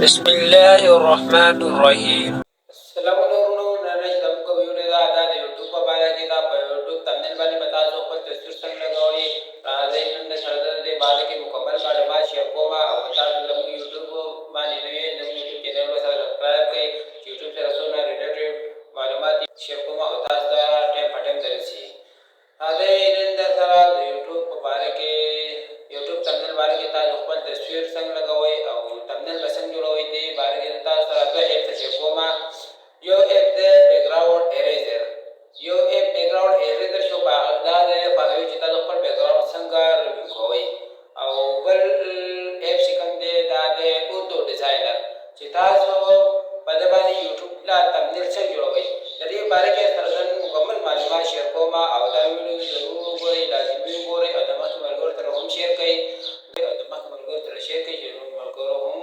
بسم الله الرحمن الرحیم. السلام علیکم نن شم کو ویډیو دا د یوټیوب په اړه کې دا په یوټیوب تمنیل باندې بتا ځو خپل تصویر څنګه لګوي راځي نن د سره د باندې کې مکمل معلومات شیر کوم او تاسو د یوټیوب باندې نوې د یوټیوب چینل سره سبسکرایب کړئ یوټیوب سره څونه ریلیټډ معلومات شیر کوم او تاسو ته ټیم پټم درسي راځي نن د سره د یوټیوب په اړه کې یوټیوب تمنیل باندې کې تاسو خپل تصویر څنګه لګوي او تمنیل څنګه جوړوي دي باندې تاسو سره د اپ څخه کومه यो एप दे background eraser यो app background eraser show पागदा दे पावे चिता जो पर बैकग्राउंड संगार कोई और बल एप सिकम दे दा दे उर्दू डिजाइनर चिता जो पदबानी यूट्यूब ला तमनील से जुड़ोई यदि बारे के तरजन मुकम्मल मालूमात शेयर कोमा और दा वीडियो जरूर गोरे लाजिमी गोरे अदमा मलगोर तरह हम शेयर कई अदमा मलगोर तरह शेयर कई जरूर मलगोर हम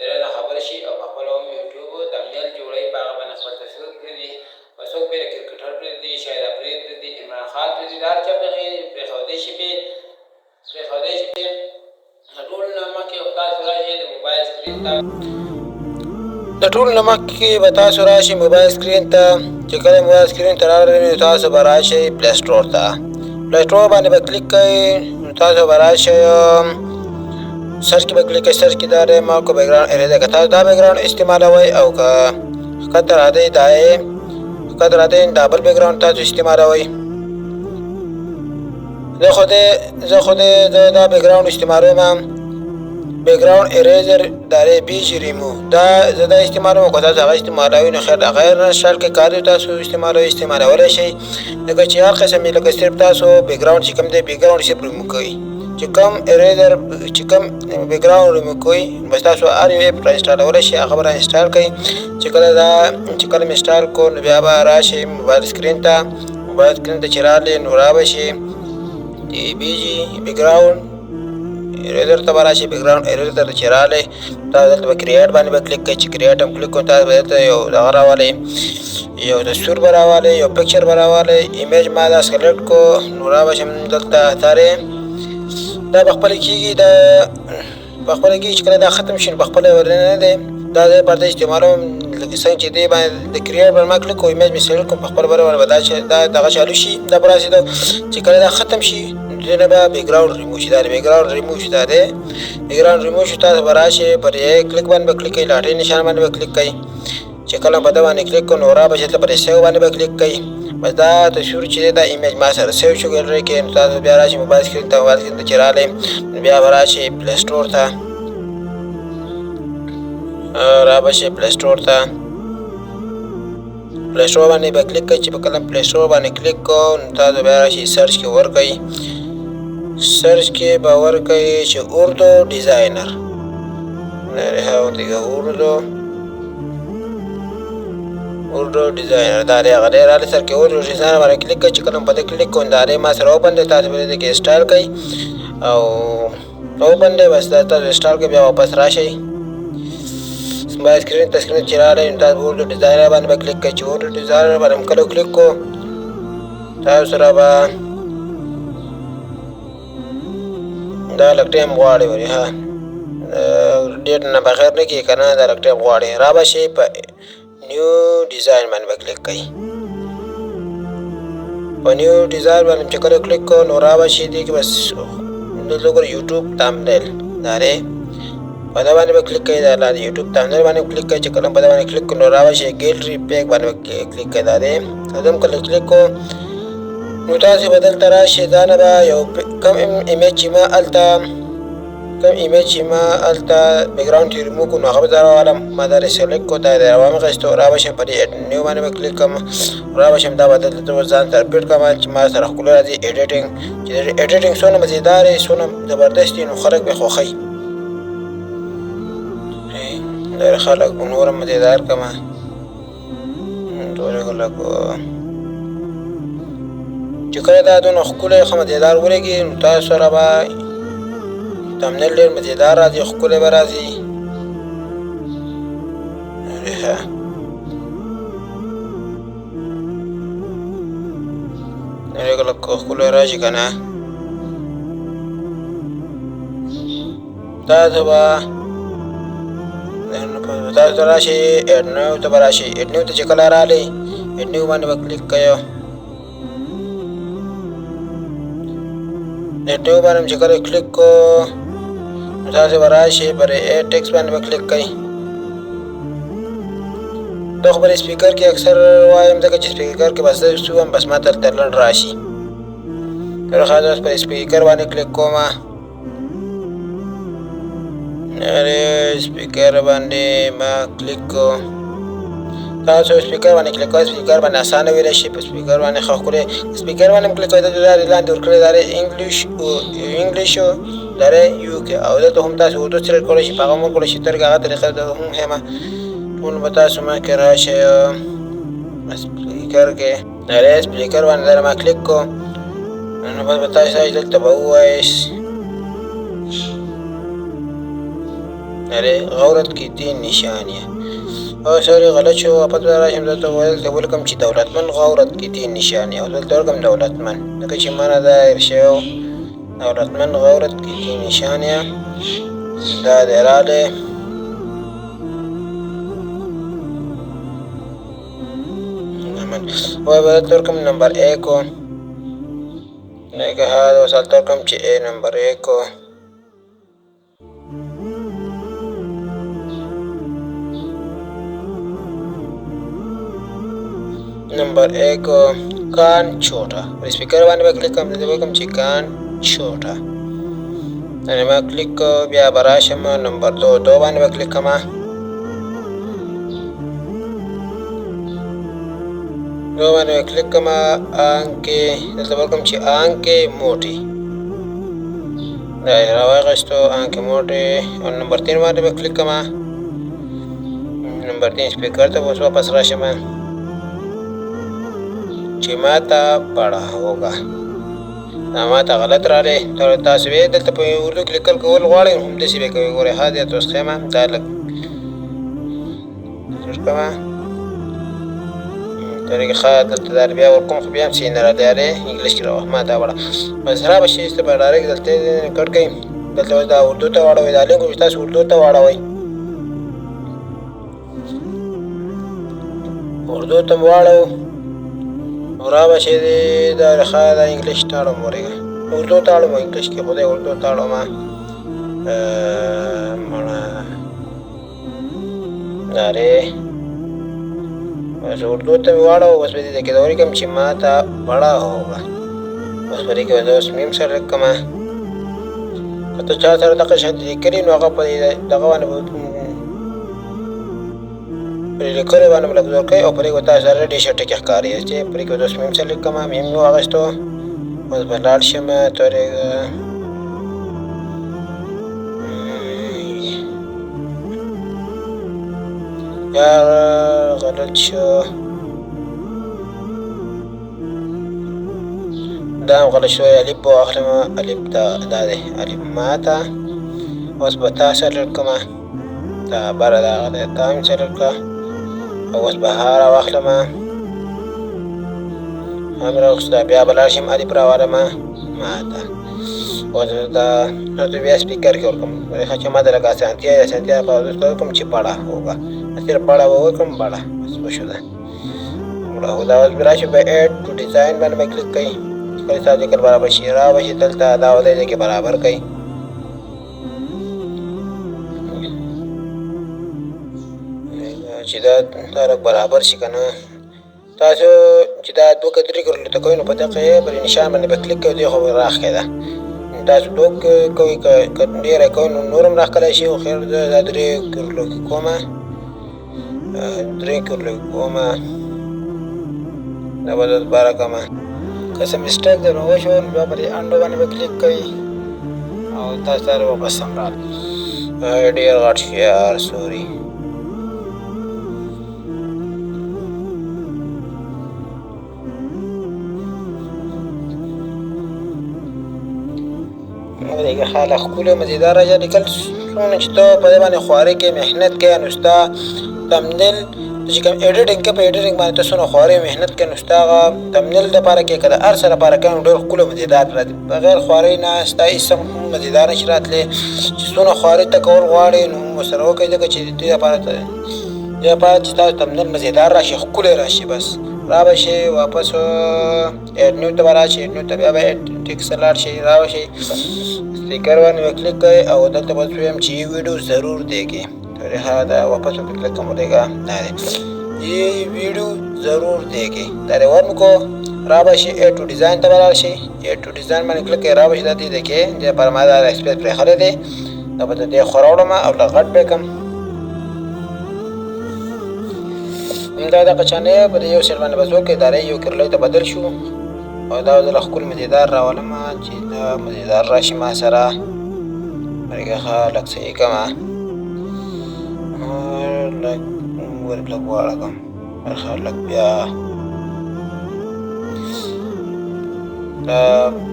دغه خبر شي او خپل یوټیوب تمنیل جوړي په باندې خپل تصویر کړی وسو په کرکټر دی شاید افریقا دی عمران خان دی دار چې په خوده شي ټول نامه کې تاسو راځي د موبایل سکرین ته د ټول نامه کې به تاسو راشي موبایل سکرین ته چې کله موبایل سکرین ته راغلی تاسو به راشي پلی سٹور ته پلی سٹور باندې به کلیک کړئ تاسو به راشي सर्च पे क्लिक सर्च की दारे मां को बैकग्राउंड इरेजर का था दा बैकग्राउंड इस्तेमाल हुआ और का कतर आदे दाए कतर आदे डबल बैकग्राउंड था जो इस्तेमाल हुआ ज खुदे दा बैकग्राउंड इस्तेमाल हुआ बैकग्राउंड इरेजर दारे बीच रिमूव दा ज्यादा इस्तेमाल हुआ को था इस्तेमाल हुआ न खैर غیر نشال के कार्य था सो इस्तेमाल ولا شيء لکه چې هر قسم لکه صرف تاسو بیکګراوند چې کوم دی بیکګراوند صرف ریموو کوي چې کوم اریزر چې کوم بیکګراوند ریموو کوي بس تاسو ار یو اپ انسټال ولا شي هغه را انسټال کړئ چې کله انسټال کو نو بیا به راشي موبایل سکرین ته چراله نو را بشي دی بیجی بیکګراوند اریزر ته راشي بیکګراوند اریزر ته چراله تاسو د کریټ باندې کلیک کړئ چې کریټ هم کلیک کوئ تاسو ته یو دغه راولي یو تصویر براواله یو پکچر براواله ایمیج ما دا سلیکټ کو نو را بشم دلته تاره دا بخپل کیږي دا بخپل کیږي چې کله دا ختم شي بخپل ورنه ده دا د پرده استعمالوم لکه څنګه چې دی باندې د کریټ پر ما کلیک کوم ایمیج می سلیکټ کوم بخپل ور ودا چې دا دغه چالو شي دا براسي دا چې کله دا ختم شي دغه به بیکګراوند ریموو شي دا بیکګراوند ریموو شي دا ده بیکګراوند ریموو شي تاسو براشه پر یو کلیک باندې کلیک کړئ لاټې نشان باندې کلیک کړئ چې کله په دا باندې کلیک کوو نو را بشي ته پر سیو باندې کلیک کړئ بس دا تصویر چې دا ایمیج ما سره سیو شو ګلری کې نو تاسو بیا راشي موبایل سکرین ته چراله بیا راشي پلی سٹور ته را بشي پلی سٹور ته پلی سٹور باندې به کلیک کړئ چې په کله پلی سٹور باندې کلیک کوو نو تاسو بیا راشي سرچ کې ورکړئ سرچ کې به ورکړئ چې اردو ډیزاینر نه هاو دیګه اردو ډیزاینر دا لري غیر علی سر کې اردو ډیزاینر باندې کلیک کړئ چې کله په دې کلیک کوئ دا ما سره اوپن دی تاسو به دې کې انسټال کړئ او اوپن دی بس دا تاسو انسټال کړئ بیا واپس راشئ موبایل سکرین چراله تاسو اردو ډیزاینر باندې کلیک کړئ چې اردو ډیزاینر باندې کله کلیک کو تاسو سره به دا لږ ټایم غواړي وری ها ډیټ نه بغیر نه کې کنه دا لږ ټایم غواړي را به شي په نیو ډیزاین باندې کلیک کړئ په نیو ډیزاین باندې چې کله کلیک کو نو را به شي دی کې بس دغه یوټیوب تامنیل داره په دا باندې کلیک کړئ دا لاندې یوټیوب تامنیل باندې کلیک کړئ چې کله په دا باندې کلیک کو نو را به شي ګیلری پیک باندې کلیک کړئ دا دې ادم کله کلیک کو نو تاسو بدل تراشي دا نه یو کم ایمیج ما التا بیکګراوند ریموو کو نو هغه زره عالم ما دا سلیکټ کو دا روامه غشتو را بشم په نیو باندې کلیک کوم را بشم دا بدل ته ځان تر پیټ کوم چې ما سره خپل راځي ایډیټینګ چې ایډیټینګ سونه مزیدار سونه زبردست نو خلک به خوخی دا خلک نور مزیدار کما ټول خلک چې کله دا دونه خپل خمدیدار ورګي نو تاسو سره به تمنیل ډېر مزیدار راځي ښکلی به راځي لږ ښکلی راشي که نه تاسو به تاسو ته راشي اډ نیو ته به راشي. اډ نیو ته چې کله راغلی اډ نیو باندې به کلیک کوئ. اډ نیو باندې چې کله کلیک کو نو تاسو به راشي پر اډ ټیکس باندې به کلیک کوئ. دا خو پر سپیکر کې اکثر وایم ځکه چې سپیکر کې بس زه وم بس ما ته لنډ راشي. تر خاص پر سپیکر باندې کلیک کوم. سپیکر باندې ما کلیک کو. تاسو سپیکر باندې کلیک کوئ. سپیکر باندې اسانه ویلی شي. په سپیکر باندې ښه ښکلی سپیکر باندې هم کلیک کوئ. دلته لاندې ورکړی دی انګلیش دی یو کې او دلته هم تاسو اردو سلیکټ کولی شي. په هغه هم وکړی شي. تر هغه طریقه هم ښیمه ټول به تاسو مخکې راشئ سپیکر کې. سپیکر باندې در ما کلیک کو نو بس به تاسو دلته به ووایئ غورت کې 3 نشانیه. او سوري غلط شو. واپس به راشم دلته ولیکم چې دولتمن غورت کې 3 نشانیه او دلته ورکړم دولتمن ځکه چې منه ده هېر شوی. دولتمن غورت کې 3 نشانیه دا دی راغلی. وای به دلته ورکړم نمبر 1 لکه هذا اوس هلته ورکړم چې نمبر 1 नंबर 1 कान छोटा. स्पीकर باندې به کلیک کوم. دلته به کوم چې کان छोटा باندې ما کلیک کو. بیا به راشم نمبر 2 باندې به کلیک کوم. دو باندې به کلیک کوم. آنکې دلته به کوم چې آنکې موټی دا یې راواغېستو آنکې موټی. او نمبر 3 باندې به کلیک کوم. نمبر 3 سپیکر ته اوس واپس راشم چې ما ته پړه ہوگا. دا ما ته غلط راغلی. تاسو یې دلته په اردو کې لیکل کول غواړئ همداسې به کوئ. ګورئ هادیه اوس ښیمه دا لږ زر کومه طریقې ښه دلته در بیا ورکوم خو بیا هم څه نه راغلی انګلیش کې راوخ ما ته وړه بس را به شي ته به ډایرکټ دلته کټ کوئ. دلته اوس دا اردو ته واړوئ. دا لینک تاسو اردو ته واړوئ. اردو ته م واړو را به شي دا ښه دا انګلیش ته اړم ورېږه. اردو ته اړم انګلیش کې خدای اردو ته اړم مړه ارې بس اردو ته مې واړو. بس به دې کې دا ولیکم چې ما ته بڑا ہوگا. بس په دې کې به زه اوس میم سلیکټ کړم. که ته چا سره دغه شان لیکلي نو هغه په دغه باندې لیکلو باندې به لږ زور کوئ او په دې کې به تاسو سره ډېر ښه ټکي ښکاري چې په دې کې به اوس میم سلیکټ کړم. میم مې واخیستو. اوس به لاړ شم تورېږه یار غلط شو. دا هم غلط شوی. الف به واخلم. الف دا دی الف ماته. اوس به تا سلیکټ کړم. دا بره د هغه دی تا مې سلیکټ کړه. اوس به ها راواخلم هم راوخیسته. بیا به لاړ شم الف راوړم ماته. اوس دا بیا سپیکر کې ورکړم چې ما ته لږ اسانتیا په دوست وکړم چې پړه ہوگا. صرف پړه به وکړم بړه بس وشو ده دا. اوس به راشي په ایډ ټو ډیزاین باندې به کلیک کوئ. کله ستاسو لیکل برابر شي را به شي دلته دا ودی دی کې برابر کوئ. چې دا لږ برابر شي که نه تاسو چې دا 2 که 3 ګرلو ته کوئ نو په دغه پر نشان باندې به کلیک کوئ. دوی خو راښکې ده. تاسو 2 کوئ که ډېره کوئ نو نور هم راښکلی شي. خو خیر دا 3 ګرلو کې کومه 3 ګرلو کې کومه دا به زه دوباره کومه. که څه مسټیک در وشو نو بیا پر انډو باندې به کلیک کوئ او تاسو سره واپس هم راغلی. ډېر غټ شي یار سوري. دیگه خاله ښکلي مزیداره لیکل څومره چې ته په دې باندې خواري کې محنت کوې نو ستا تمنیل د چې کوم ایډیټینګ کې په ایډیټینګ باندې تاسو نه خواري مهنت کوي نو ستا هغه تمنیل دپاره کې که د هر څه لپاره کوي نو ډېر ښکلی مزیدار راځي بغیر خوارۍ نه ستا هېڅ هم مزیدار نشي راتلی چې څونه خوارۍ ته کول غواړې نو ورسره وکړئ ځکه چې دې لپاره چې تاسو تمنیل مزیدار راشي ښکلی راشي بس را به شي واپس ایډ نیو ته به راشي ایډ نیو ته بیا به ټیکس ته لاړ شئ را به شئ स्पीकर باندې به کلیک کوئ او دلته به ویم چې ये वीडियो ضرور देखें دا واپس به کلیک کوم دیگا دا ये वीडियो ضرور देखें دا ورن کو را به شي اے ټو ډیزاین ته به لاړ شئ اے ټو ډیزاین باندې کلیک کوئ را به شي دا دې دیکھئ دې پر ما دا ایکسپریس پرېښلی دی دا به دې خوراوړم او لږ غټ به کړم دا دغه چانې په دې یو سیټ باندې به زور کوئ دا یو کرلۍ ته بدل شو او دا زه له ښکل مزیدار راولم چې دا مزیدار راشي ما سره مرګه ښه لږ څه یې کړم لږ ور لږ واړوم ښه لږ بیا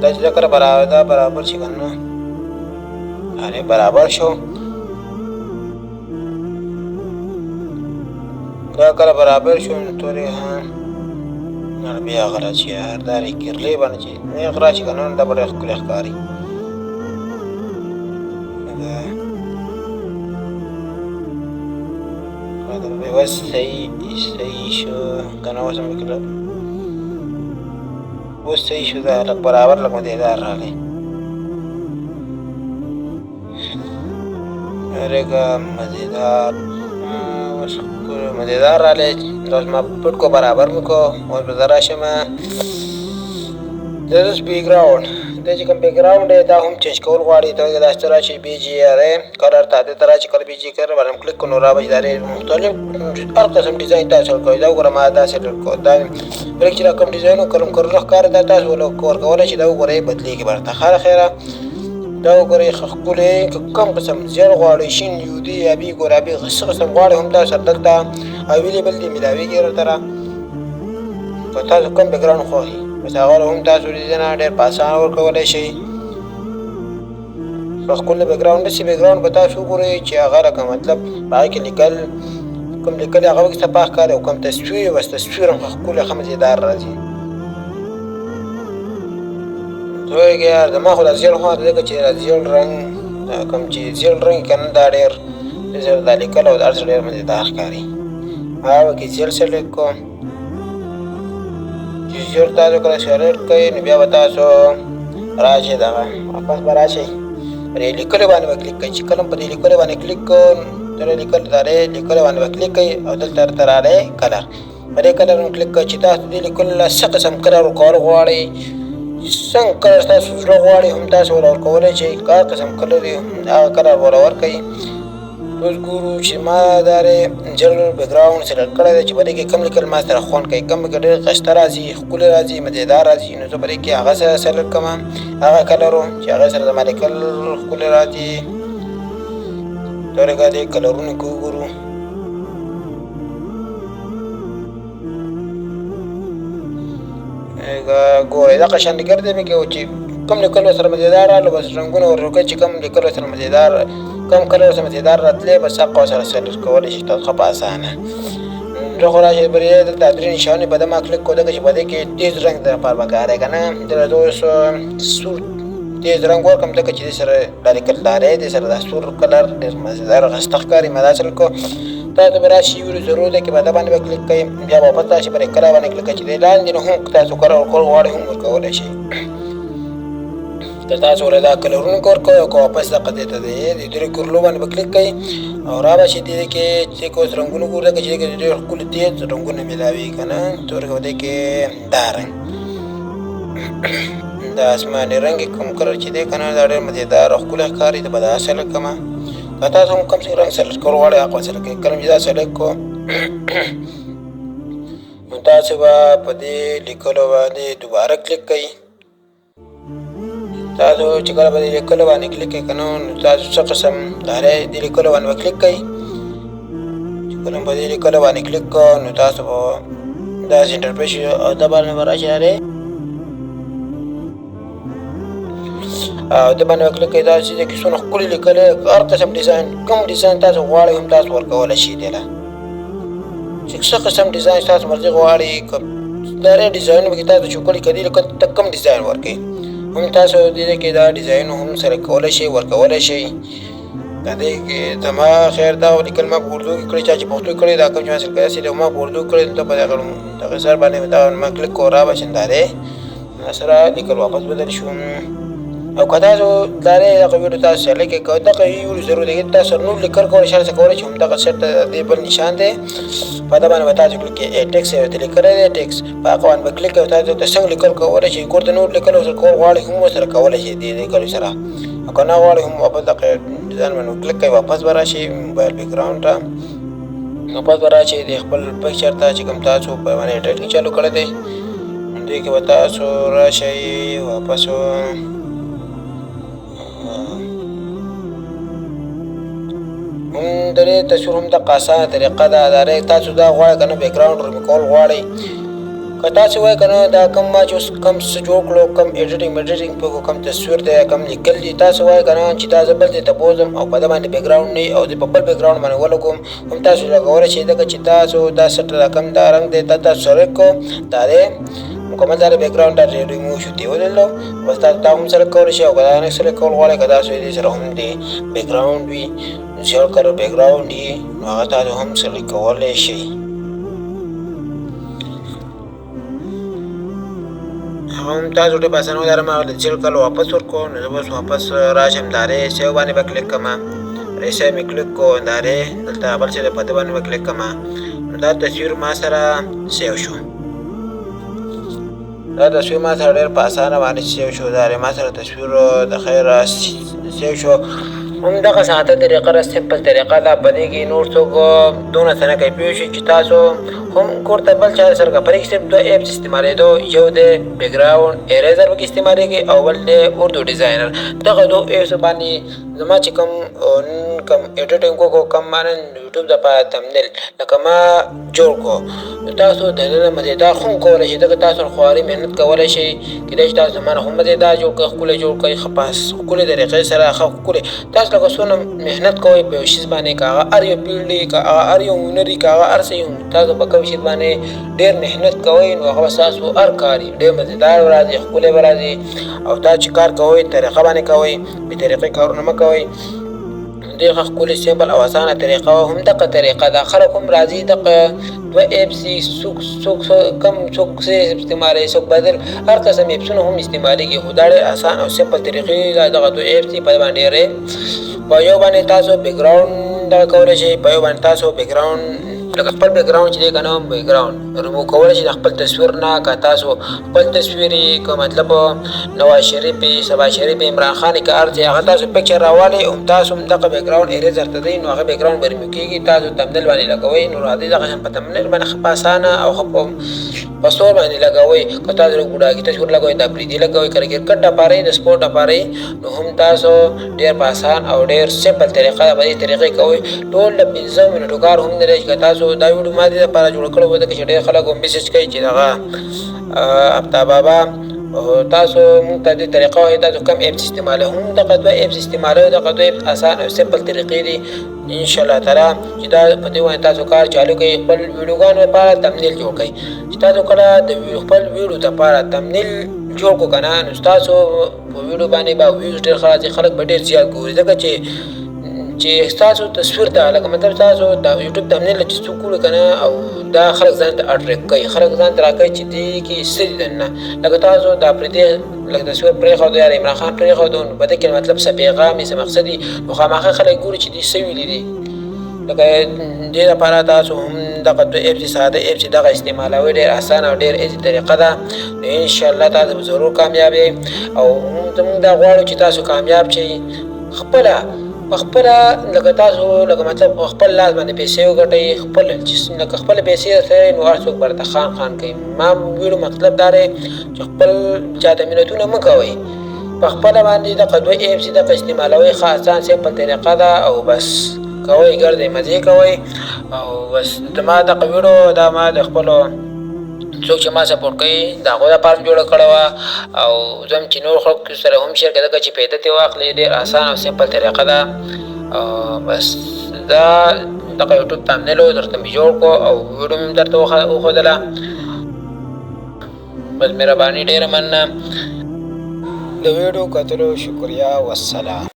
دا چې دا کله برابر شي که نه اره برابر شو دا کله برابر شو نو تورې بیا غلا چې یار دا کرلۍ باندې چې نیغ راشي که نه دا به ډېر ښکلی ښکاري بس صحیح شو که نه اوس هم اوس صحیح شو دا لږ برابر لږ مزیدار راغلی ارګه مزیدار راغلی اوس ما پټ کو برابر مې کو اوس به زه راشم دا اوس بیکګراونډ دا چې کوم بیکګراونډ دی دا هم چینج کول غواړي ته دا څه راشي بي جي ار کلر ته دې ته راشي کله بي جي کلر باندې کلیک کړو نو را به شي دا مختلف هر قسم ډیزاین تاسو کوئ دا وګوره ما دا سیلکټ کړو دا بریک چې دا کوم ډیزاین وکړم کرلو ښکاري دا تاسو ورکولی شي دا وګورئ بدلېږي برته خیره دا وګورئ ښه ښکلی که کوم قسم زیړ غواړئ شین یودي ابي ګلابي څه قسم غواړئ هم تاسو سره دلته اویلیبل دي میلاویږي درته را که تاسو کوم بیکګراونډ خوښي بس هغه هم تاسو ډیزاین ډېر په اسانه ورکولی شئ په ښکلی بیکګراونډ داسې بیکګراونډ به تاسو وګورئ چې هغه لکه مطلب په هغې کې لیکل کوم لیکل هغه پکې صفا ښکاري او کوم تصویر بس تصویر هم ښه ښکلی ښه مزیدار راځي پوهېږې یار زما خو دا زیړ خوا ځکه چې دا زیړ رنګ کوم چې زیړ رنګ که نه دا ډېر دا لیکل او دا هر څه ډېر مزیدار ښکاري هغه کې زیړ سلیکټ کړو چې زیړ تاسو کله سلیکټ کوئ نو بیا به تاسو راشئ دغه واپس به راشئ پر دې لیکلو باندې به کلیک کوئ چې کله په دې لیکلو باندې کلیک کوو دا لیکلو باندې به کلیک کوئ او دلته درته راغلی کلر په دې کلر هم کلیک کوئ چې تاسو دې لیکلو له څه قسم کلر ورکول غواړئ څنګه کلر تاسو زړه غواړئ هم تاسو ور ورکولی شئ که هر قسم کلر وي هغه کلر ور ورکوئ اوس ګورو چې ما دا جل بیکګراونډ سلیکټ کړی دی چې په دې کې کوم لیکل ما سره خوند کوي کوم کې ډېر ښایسته راځي ښکلی راځي مزیدار راځي نو زه په دې کې هغه سره سلیکټ کوم هغه کلر و چې هغه سره زما لیکل ښکلی راځي دغه دې کلرونه کې وګورو ګورئ دغه شان لیکل دی مې کې چې کوم لیکل سره مزیدار راغله بس رنګونه ور وکړئ چې کوم لیکل سره مزیدار کم کلر سره مزیدار راتلی بس هغه سره سلیکټ کولی شئ تاسو ښه په اسانه زه خو راشئ پرې دلته درې نشانې په ده ما کلیک کړو ځکه چې په دې کې تیز رنګ دپاره به کار دی که نه دلته اوس سور تیز رنګ ورکړم ځکه چې دې سره دا لیکل داری دې سره دا سور کلر ډېر مزیدار ښایسته ښکاري ما دا سلیکټ کړو تاسو به راشئ ویډیو ضرور دی کې په ده باندې به کلیک کوئ بیا واپس راشئ پرې کلر باندې کلیک کوئ چې دې لاندې نو هم تاسو کلر ورکول غواړئ هم ورکولی شئ که تاسو ولې دا کلرونه ورکوئ او که واپس دغه دې ته دی د درې کرلو باندې به کلیک کوئ او را به شي دې کې چې اوس رنګونه ګورو ځکه چې دې کې ډېر ښکلي تیز رنګونه میلاوي که نه تورې دې کې دا رنګ دا اسماني رنګ کوم کلر چې دی که نه دا ډېر مزیدار او ښکلی ښکاري زه به دا سلیکټ کړم که تاسو هم کوم رنګ سلیکټ کول غواړئ هغه سلیکټ کوئ کله چې دا سلیکټ کړو نو تاسو به په دې لیکلو باندې دوباره کلیک کوئ تاسو چې کله به دې لیکلو باندې کلیک کوئ که نه نو تاسو څه قسم دې لیکلو باندې به کلیک کوئ چې کله به دې لیکلو باندې کلیک کړو نو تاسو به داسې انټرفیس او دا باندې به راشئ او د باندې کلیک کوئ دا چې کې څونه ښکلي لیکلی هر قسم ډیزاین کوم ډیزاین تاسو غواړئ هم تاسو ورکولی شئ دې له چې څه قسم ډیزاین تاسو مرضي غواړئ دا ډیزاینونه کې تاسو چوکړی کدي لکه کم ډیزاین ورکړئ هم تاسو دې کې دا ډیزاین هم سره کولای شئ ورکولای شئ دا دې کې زما خیر دا لیکل ما په اردو کې کړی چې پښتو کړی دا کوم چې حاصل کړی چې ما په اردو کړی ته په دغه سر باندې دا ما کلیک کو را بشنداره سره لیکل واپس بدل شو او کدا زه دا دغه ویډیو تاسو سره لیکل کوم دا یو ضروري دی تاسو نو لیکل کول شاله کول چې هم دغه سیټ دی بل نشان دی په دا باندې تاسو کلیک ټیکس یو ته لیکل دی ټیکس په اقوان به کلیک او تاسو څنګه لیکل کول شي کوته نو لیکل او کول غواړي هم سره کول شي دی لیکل سره او کنه غواړي هم واپس دغه ډیزاین باندې کلیک کوي واپس وراشي موبایل بیک ګراوند ته واپس وراشي د خپل پکچر ته چې کوم تاسو په باندې ایډیټینګ چالو کړی دی دې کې تاسو راشي واپس هم درې تصویر هم د آسانه طریقه ده دا تاسو دا غواړئ کنه بیک ګراوند ریموول غواړئ که تاسو وایئ کنه دا کم ما چې کم څه جوړ کړو کم ایډیټینګ په کم تصویر دی کم لیکل دي تاسو وایئ کنه چې دا زه بل ځای ته بوځم او په ده باندې بیک ګراوند نه او د په بل بیک ګراوند باندې ولګوم هم تاسو لګولی شئ ځکه چې تاسو دا سټ دا کم دا رنګ دی دا تاسو سلیکټ کړو دا دی مکمل دا بیک ګراوند دا ریموو شو دی ولرلو بس تاسو دا هم سلیکټ کولی شئ او که دا نه سلیکټ کول غواړئ که تاسو دې سره هم د بیک ګراوند وي زیړ کلر بیک ګراوند وي نو هغه تاسو هم سلیکټ کولی شئ هم تاسو ډېر په اسانه لاره ما زیړ کلر واپس ورکړو نو زه بس واپس راشم دا سیو باندې به کلیک کړم ریسیو مې کلیک کړو دا دلته بل څه دی په دې باندې به کلیک کړم نو دا تصویر ما سره سیو شو دا تصویر ما سره ډېر په اسانه باندې سیو شو دا ما سره تصویر د خیر سیو شو هم دغه ساده طریقه را سمپل طریقه ده په دې کې نور څوک دونه څه نه کوي پوه شئ چې تاسو هم کور ته بل چا سره که په دې کې صرف دوه ایپس استعمالېدو یو د بیک ګراوند ایریزر پکې استعمالېږي او بل د اردو ډیزاینر دغه دوه ایپس باندې زما چې کوم ایډیټینګ وکړو کوم ما نن یوټیوب دپاره تمنیل لکه ما جوړ کړو نو تاسو د دې نه مزېدار هم کولی شئ ځکه تاسو خواري محنت کولی شئ کېدای شي تاسو زما نه هم مزېدار جوړ کړئ ښکلی جوړ کړئ ښه په ښکلې طریقې سره ښه ښکلې تاسو لکه څونه محنت کوئ په یو شیز باندې که هغه هر یو فیلډ وي که هغه هر یو هنر وي که هغه هر څه وي تاسو په کوم شي باندې ډېر محنت کوئ نو هغه به ستاسو هر کار وي ډېر مزېدار به راځي ښکلی به راځي او تاسو چې کار کوئ طریقه باندې کوئ بې طریقې کارونه مه کوئ ډېر ښه ښکلې سمپل او اسانه طریقه او هم دغه طریقه ده خلک هم راځي دغه دوه ایپس دي څوک کم څوک څه استعمالوي څوک بدل هر قسم ایپسونه هم استعمالېږي خو دا ډېر اسان او سمپل طریقې دغه دوه ایپس دي په دې باندې ډېرې په یو باندې تاسو بیک ګراوند دغه کولی شئ په یو باندې تاسو بیک ګراوند لکه خپل بیک ګراوند چې دی که نه بیک ګراوند ریموو کولی شئ د خپل تصویر نه که تاسو خپل تصویر یې که مطلب نواز شریف یې شهباز شریف یې عمران خان یې که هر څه هغه تاسو پکچر راوالئ هم تاسو هم دغه بیک ګراوند ایریزر ته دی نو هغه بیک ګراوند به ریموو کېږي تاسو تمنیل باندې لګوئ نو راځئ دغه شان په تمنیل باندې ښه په اسانه او ښه په سور باندې لګوئ که تاسو د ګوډاګي تصویر لګوئ د افریدي لګوئ که د کرکټ دپاره د سپورټ دپاره نو هم تاسو ډېر په اسان او ډېر سمپل طریقه ده په دې طریقې کوئ ټول د 15 منټو کار هم نه دی چې تاسو دا ویډیو ما دې دپاره جوړ کړی و ځکه چې ډېر خلک هم میسج کوي چې دغه افتاب بابا تاسو موږ ته دې طریقه وایي تاسو کوم ایپس استعمالوئ هم دغه دوه ایپس استعمالوئ دغه دوه ایپس اسان او سمپل طریقې دي انشاءالله تعالی چې دا په دې باندې تاسو کار چالو کړئ خپل ویډیوګانو لپاره تمنیل جوړ کړئ چې تاسو کله د خپل ویډیو لپاره تمنیل جوړ کړو که نه نو ستاسو په ویډیو باندې به ویوز ډېر ښه راځي خلک به ډېر زیات ګوري ځکه چې ستاسو تصویر ته لکه مطلب تاسو د یوټیوب تمنیل چې څوک ګوري که نه او دا خلک ځان ته اټریکټ کوي خلک ځان ته راکوي چې دې کې څه دي دننه لکه تاسو دا پرېږدئ لکه تصویر پرېښودو یا عمران خان پرېښودو نو په دې کې مطلب څه پیغام یې څه مقصد وي نو خامخا خلک ګوري چې دې څه ویلي دي لکه دې لپاره تاسو هم دغه دوه ایپس ساده ایپس دغه استعمالوئ ډېر اسانه او ډېر ایزي طریقه ده نو انشاءالله تاسو به ضرور کامیاب یئ او موږ دا غواړو چې تاسو کامیاب شئ خپله لکه تاسو لکه مطلب خپل لاس باندې پیسې وګټئ خپل لکه خپله پیسې درسره نو هر څوک به درته خان کوي ما ویډیو مطلب دا دی چې خپل چاته مینتونه مه کوئ په خپله باندې دغه دوه ایپس دغه استعمالوئ ښه اسان سمپل طریقه ده او بس کوئ ګرځئ مزې کوئ او بس زما دغه ویډیو دا ما د خپلو څوک چې ما سپورټ کوي د هغو لپاره جوړه کړې وه او زه هم چې نور خلکو سره هم شیر کړې ځکه چې پیدا ترې واخلئ ډېر اسان او سمپل طریقه ده بس دا دغه یوټیوب تامنیل درته مې جوړ کړو او ویډیو مې درته وښودله. بس مهرباني ډېره مننه. د ویډیو کتلو شکریه، والسلام.